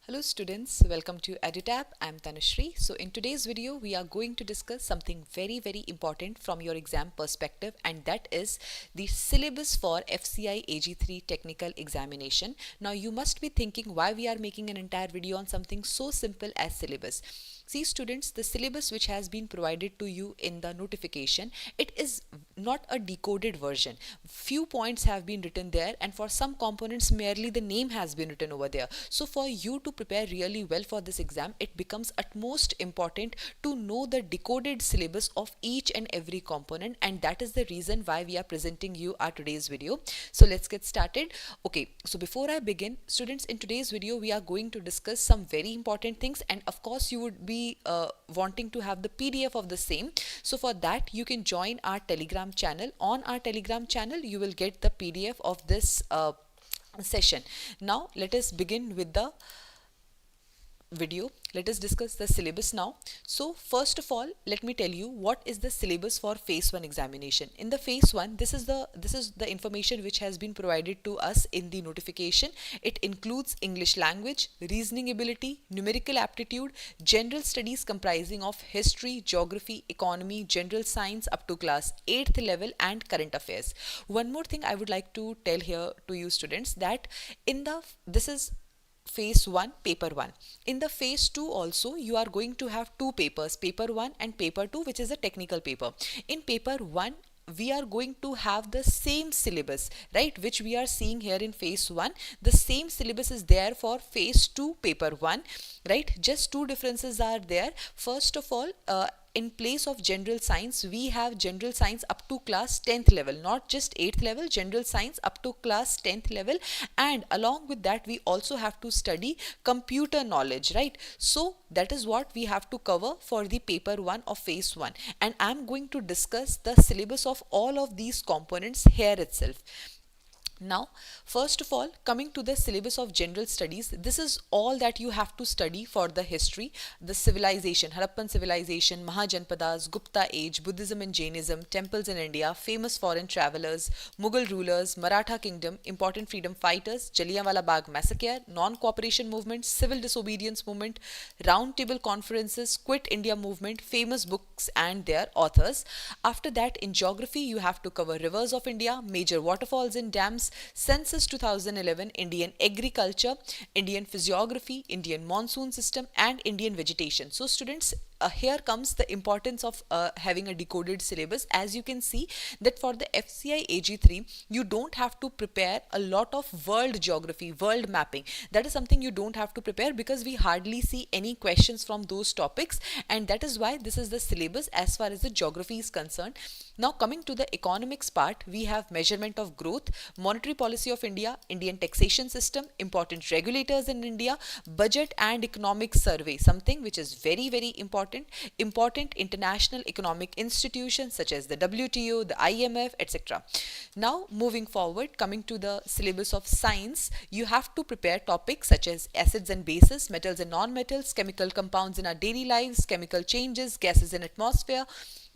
Hello students, welcome to EduTap. I'm Tanushree. So in today's video, we are going to discuss something very important from your exam perspective, and that is the syllabus for FCI AG3 technical examination. Now you must be thinking why we are making an entire video on something so simple as syllabus. See students, the syllabus which has been provided to you in the notification, it is not a decoded version. Few points have been written there, and for some components merely the name has been written over there. So for you to prepare really well for this exam, it becomes utmost important to know the decoded syllabus of each and every component, and that is the reason why we are presenting you our today's video. So let's get started. Okay, so before I begin, students, in today's video we are going to discuss some very important things, and of course you would be wanting to have the PDF of the same. So for that you can join our Telegram channel. On our Telegram channel you will get the PDF of this session. Now let us begin with the video. Let us discuss the syllabus now. So first of all, let me tell you what is the syllabus for phase 1 examination. In the phase 1, this is the information which has been provided to us in the notification. It includes English language, reasoning ability, numerical aptitude, general studies comprising of history, geography, economy, general science up to class 8th level, and current affairs. One more thing I would like to tell here to you students, that this is phase 1 paper 1. In the phase 2 also you are going to have two papers, paper 1 and paper 2, which is a technical paper. In paper 1 we are going to have the same syllabus, right, which we are seeing here in phase 1. The same syllabus is there for phase 2 paper 1, right? Just two differences are there. First of all, in place of general science, we have general science up to class 10th level, not just 8th level, general science up to class 10th level. And along with that, we also have to study computer knowledge, right? So that is what we have to cover for the paper 1 of phase 1. And I'm going to discuss the syllabus of all of these components here itself. Now, first of all, coming to the syllabus of general studies, this is all that you have to study for the history, the civilization, Harappan civilization, Mahajanpadas, Gupta age, Buddhism and Jainism, temples in India, famous foreign travelers, Mughal rulers, Maratha kingdom, important freedom fighters, Jallianwala Bagh massacre, non-cooperation movement, civil disobedience movement, round table conferences, quit India movement, famous books and their authors. After that, in geography, you have to cover rivers of India, major waterfalls and dams, census 2011, Indian agriculture, Indian physiography, Indian monsoon system, and Indian vegetation. So students, here comes the importance of having a decoded syllabus. As you can see that for the FCI AG3, you don't have to prepare a lot of world geography, world mapping. That is something you don't have to prepare because we hardly see any questions from those topics, and that is why this is the syllabus as far as the geography is concerned. Now coming to the economics part, we have measurement of growth, monetary policy of India, Indian taxation system, important regulators in India, budget and economic survey, something which is very important, important international economic institutions such as the WTO, the IMF, etc. Now moving forward, coming to the syllabus of science, you have to prepare topics such as acids and bases, metals and non-metals, chemical compounds in our daily lives, chemical changes, gases in atmosphere,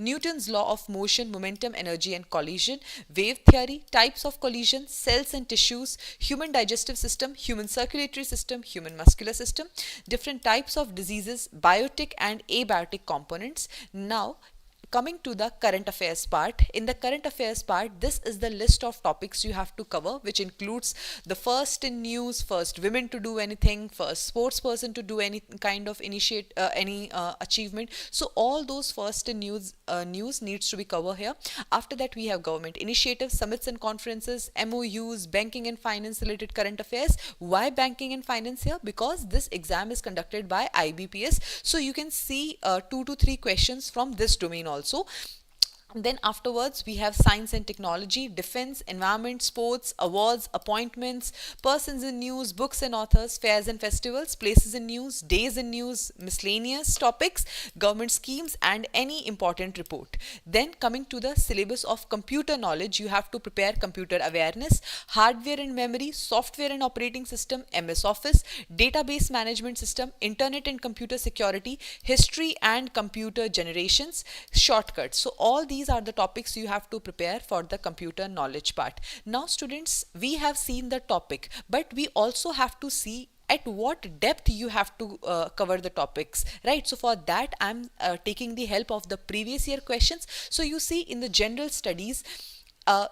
Newton's law of motion, momentum, energy and collision, wave theory, types of collision, cells and tissues, human digestive system, human circulatory system, human muscular system, different types of diseases, biotic and abiotic components. Now coming to the current affairs part, in the current affairs part, this is the list of topics you have to cover, which includes the first in news, first women to do anything, first sports person to do any kind of any achievement. So all those first in news needs to be covered here. After that, we have government initiatives, summits and conferences, MOUs, banking and finance related current affairs. Why banking and finance here? Because this exam is conducted by IBPS, so you can see 2 to 3 questions from this domain also. Then afterwards, we have science and technology, defense, environment, sports, awards, appointments, persons in news, books and authors, fairs and festivals, places in news, days in news, miscellaneous topics, government schemes, and any important report. Then coming to the syllabus of computer knowledge, you have to prepare computer awareness, hardware and memory, software and operating system, MS Office, database management system, internet and computer security, history and computer generations, shortcuts. So all these are the topics you have to prepare for the computer knowledge part. Now students, we have seen the topic, but we also have to see at what depth you have to cover the topics, right? So for that, I'm taking the help of the previous year questions. So you see in the general studies,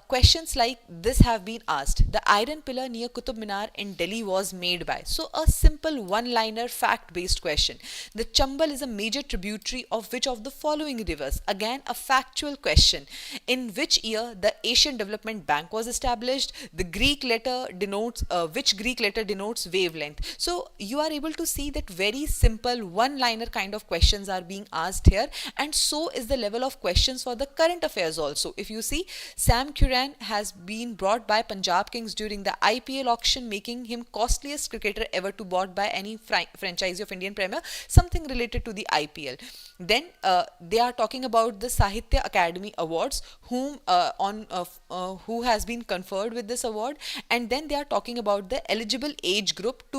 questions like this have been asked. The iron pillar near Qutub Minar in Delhi was made by. So a simple one-liner fact-based question. The Chambal is a major tributary of which of the following rivers? Again, a factual question. In which year the Asian Development Bank was established? The Greek letter denotes, which Greek letter denotes wavelength? So you are able to see that very simple one-liner kind of questions are being asked here, and so is the level of questions for the current affairs also. If you see, Sam Curran has been bought by Punjab Kings during the IPL auction, making him costliest cricketer ever to bought by any franchisee of Indian Premier, something related to the IPL. Then they are talking about the Sahitya Academy Awards, who has been conferred with this award, and then they are talking about the eligible age group to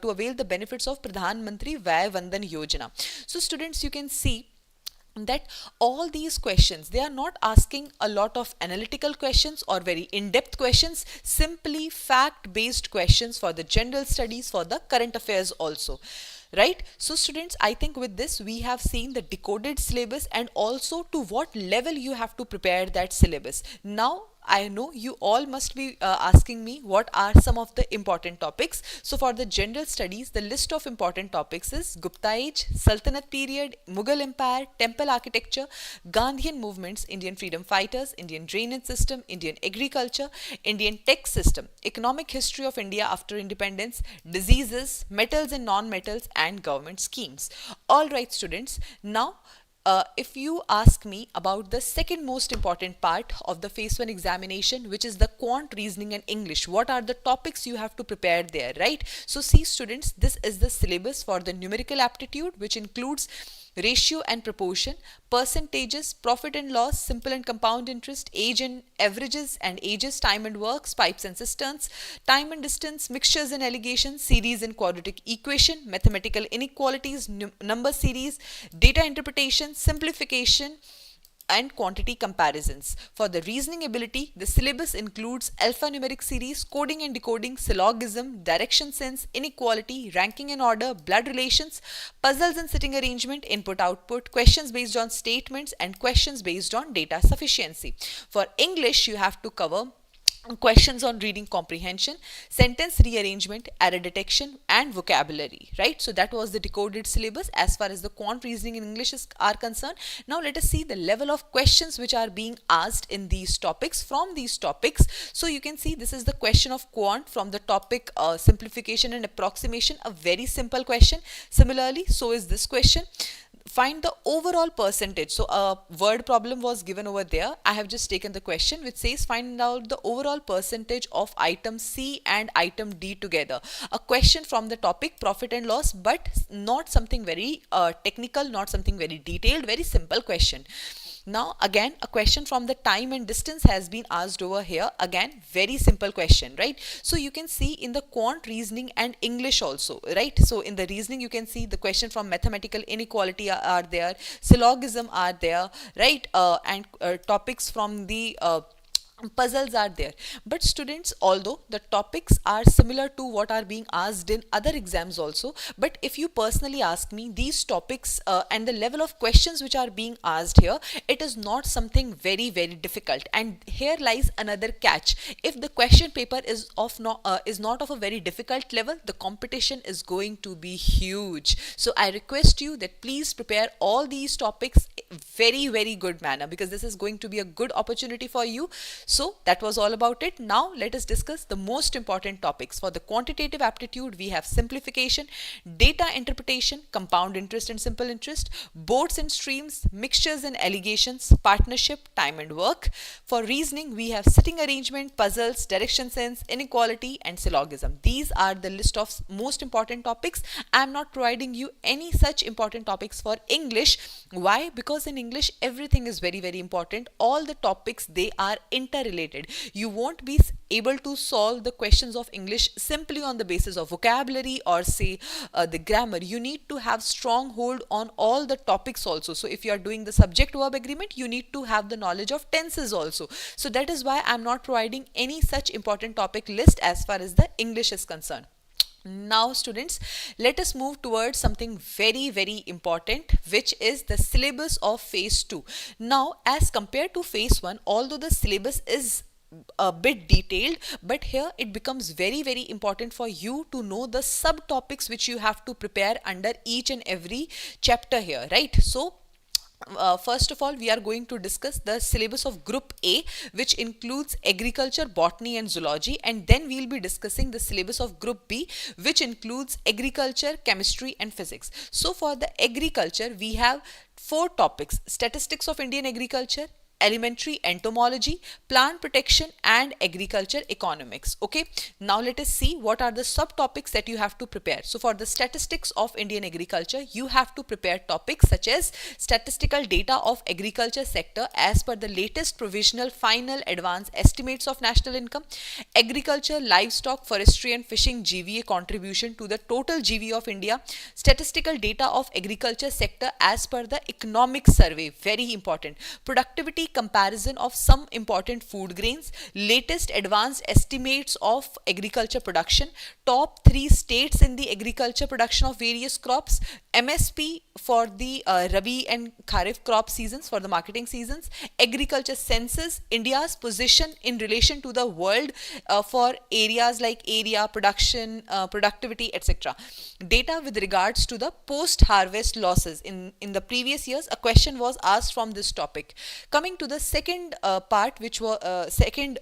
avail the benefits of Pradhan Mantri Vay Vandan Yojana. So students, you can see that all these questions, they are not asking a lot of analytical questions or very in-depth questions, simply fact-based questions for the general studies, for the current affairs also, right? So students, I think with this we have seen the decoded syllabus and also to what level you have to prepare that syllabus. Now I know you all must be asking me what are some of the important topics. So for the general studies, the list of important topics is Gupta age, Sultanate period, Mughal empire, temple architecture, Gandhian movements, Indian freedom fighters, Indian drainage system, Indian agriculture, Indian tech system, economic history of India after independence, diseases, metals and non-metals, and government schemes. All right students, now if you ask me about the second most important part of the phase 1 examination, which is the quant, reasoning and English, what are the topics you have to prepare there, right? So see students, this is the syllabus for the numerical aptitude, which includes ratio and proportion, percentages, profit and loss, simple and compound interest, age and averages and ages, time and works, pipes and cisterns, time and distance, mixtures and allegations, series and quadratic equation, mathematical inequalities, number series, data interpretation, simplification, and quantity comparisons. For the reasoning ability, the syllabus includes alphanumeric series, coding and decoding, syllogism, direction sense, inequality, ranking and order, blood relations, puzzles and sitting arrangement, input output, questions based on statements, and questions based on data sufficiency. For English, you have to cover questions on reading comprehension, sentence rearrangement, error detection, and vocabulary, right? So that was the decoded syllabus as far as the quant, reasoning in English are concerned. Now let us see the level of questions which are being asked in these topics from these topics. So you can see this is the question of quant from the topic simplification and approximation, a very simple question. Similarly, so is this question. Find the overall percentage. So a word problem was given over there. I have just taken the question which says find out the overall percentage of item C and item D together. A question from the topic profit and loss, but not something very technical, not something very detailed, very simple question. Now again, a question from the time and distance has been asked over here. Again, very simple question, right? So you can see in the quant, reasoning and English also, right? So in the reasoning, you can see the question from mathematical inequality are there, syllogism are there, right? And topics from the puzzles are there. But students, although the topics are similar to what are being asked in other exams also, but if you personally ask me, these topics and the level of questions which are being asked here, it is not something very difficult. And here lies another catch. If the question paper is not of a very difficult level, the competition is going to be huge. So I request you that please prepare all these topics very good manner, because this is going to be a good opportunity for you. So that was all about it. Now let us discuss the most important topics. For the quantitative aptitude, we have simplification, data interpretation, compound interest and simple interest, boards and streams, mixtures and allegations, partnership, time and work. For reasoning, we have sitting arrangement, puzzles, direction sense, inequality and syllogism. These are the list of most important topics. I am not providing you any such important topics for English. Why? Because in English, everything is very important. All the topics, they are interrelated. You won't be able to solve the questions of English simply on the basis of vocabulary or say the grammar. You need to have strong hold on all the topics also. So if you are doing the subject verb agreement, you need to have the knowledge of tenses also. So that is why I am not providing any such important topic list as far as the English is concerned. Now students, let us move towards something very important, which is the syllabus of phase 2. Now as compared to phase 1, although the syllabus is a bit detailed, but here it becomes very important for you to know the subtopics which you have to prepare under each and every chapter here, right? So first of all, we are going to discuss the syllabus of Group A, which includes agriculture, botany and zoology, and then we will be discussing the syllabus of Group B, which includes agriculture, chemistry and physics. So for the agriculture, we have 4 topics: statistics of Indian agriculture, elementary entomology, plant protection and agriculture economics. Okay, now let us see what are the subtopics that you have to prepare. So for the statistics of Indian agriculture, you have to prepare topics such as statistical data of agriculture sector as per the latest provisional final advance estimates of national income, agriculture, livestock, forestry and fishing GVA contribution to the total GVA of India, statistical data of agriculture sector as per the economic survey, very important, productivity comparison of some important food grains, latest advanced estimates of agriculture production, top 3 states in the agriculture production of various crops, MSP for the Rabi and Kharif crop seasons, for the marketing seasons, agriculture census, India's position in relation to the world for areas like area, production, productivity, etc. Data with regards to the post-harvest losses. In the previous years, a question was asked from this topic. Coming to the second part, which was second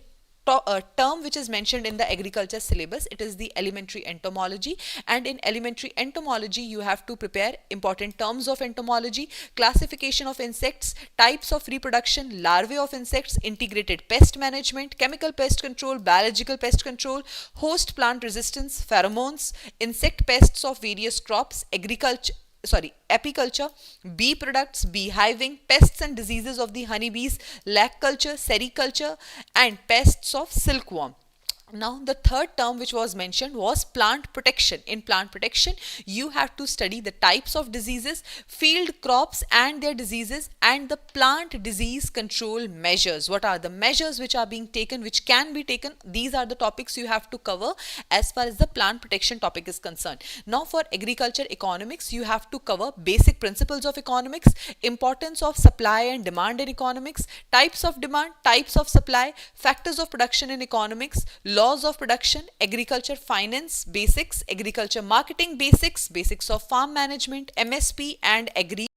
term which is mentioned in the agriculture syllabus, it is the elementary entomology, and in elementary entomology you have to prepare important terms of entomology, classification of insects, types of reproduction, larvae of insects, integrated pest management, chemical pest control, biological pest control, host plant resistance, pheromones, insect pests of various crops, apiculture, bee products, beehiving, pests and diseases of the honeybees, lac culture, sericulture and pests of silkworm. Now the third term which was mentioned was plant protection. In plant protection, you have to study the types of diseases, field crops and their diseases, and the plant disease control measures. What are the measures which are being taken, which can be taken? These are the topics you have to cover as far as the plant protection topic is concerned. Now for agriculture economics, you have to cover basic principles of economics, importance of supply and demand in economics, types of demand, types of supply, factors of production in economics, laws of production, agriculture finance basics, agriculture marketing basics, basics of farm management, MSP and agri